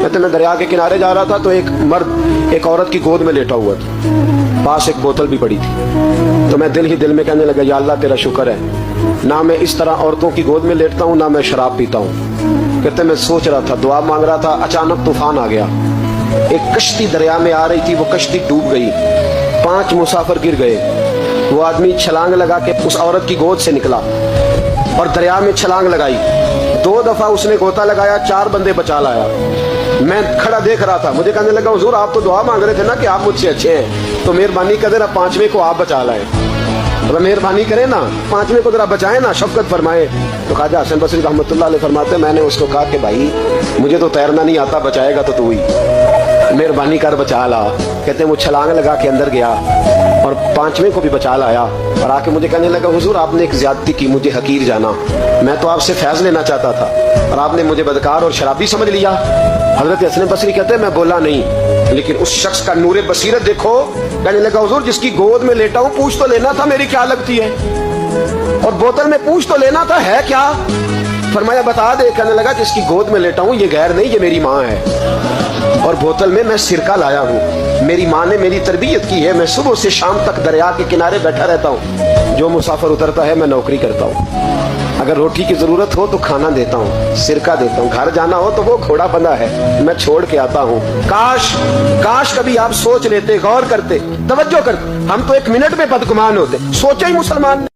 کہتے میں دریا کے کنارے جا رہا تھا تو ایک مرد ایک عورت کی گود میں لیٹا ہوا تھا، پاس ایک بوتل بھی پڑی تھی، تو میں دل ہی دل میں کہنے لگا یا اللہ تیرا شکر ہے، نہ میں اس طرح عورتوں کی گود میں لیٹتا ہوں، نہ میں شراب پیتا ہوں۔ کہتے میں سوچ رہا تھا، دعا مانگ رہا تھا، اچانک طوفان آ گیا، ایک کشتی دریا میں آ رہی تھی، وہ کشتی ڈوب گئی، 5 مسافر گر گئے۔ وہ آدمی چھلانگ لگا کے اس عورت کی گود سے نکلا اور دریا میں چھلانگ لگائی، 2 دفعہ اس نے غوطہ لگایا، 4 بندے بچا لایا۔ میں کھڑا دیکھ رہا تھا، مجھے کہنے لگا حضور آپ تو دعا مانگ رہے تھے نا کہ آپ مجھ سے اچھے ہیں، تو مہربانی کریں نا 5ویں کو آپ بچا لائیں، مہربانی کریں نا 5ویں کو ذرا بچائیں نا، شفقت فرمائے۔ تو خواجہ حسن بصری رحمۃ اللہ علیہ فرماتے ہیں میں نے اس کو کہا کہ بھائی مجھے تو تیرنا نہیں آتا، بچائے گا تو ہی، مہربانی کر بچا لا۔ کہتے ہیں وہ چھلانگ لگا کے اندر گیا اور 5ویں کو بھی بچا لایا، اور آ کے مجھے کہنے لگا حضور آپ نے ایک زیادتی کی، مجھے حقیر جانا، میں تو آپ سے فیض لینا چاہتا تھا اور آپ نے مجھے بدکار اور شرابی سمجھ لیا۔ حضرت حسن بصری کہتے ہیں میں بولا نہیں، لیکن اس شخص کا نور بصیرت دیکھو، کہنے لگا حضور جس کی گود میں لیٹا ہوں پوچھ تو لینا تھا میری کیا لگتی ہے، اور بوتل میں پوچھ تو لینا تھا ہے کیا، فرمایا بتا دے۔ کہنے لگا جس کی گود میں لیٹا ہوں یہ غیر نہیں، یہ میری ماں ہے، اور بوتل میں سرکہ لایا ہوں، میری ماں نے میری تربیت کی ہے، میں صبح سے شام تک دریا کے کنارے بیٹھا رہتا ہوں، جو مسافر اترتا ہے میں نوکری کرتا ہوں، اگر روٹی کی ضرورت ہو تو کھانا دیتا ہوں، سرکہ دیتا ہوں، گھر جانا ہو تو وہ گھوڑا بندھا ہے میں چھوڑ کے آتا ہوں۔ کاش کبھی آپ سوچ لیتے، غور کرتے، توجہ کرتے، ہم تو 1 منٹ میں بدگمان ہوتے۔ سوچے ہی مسلمان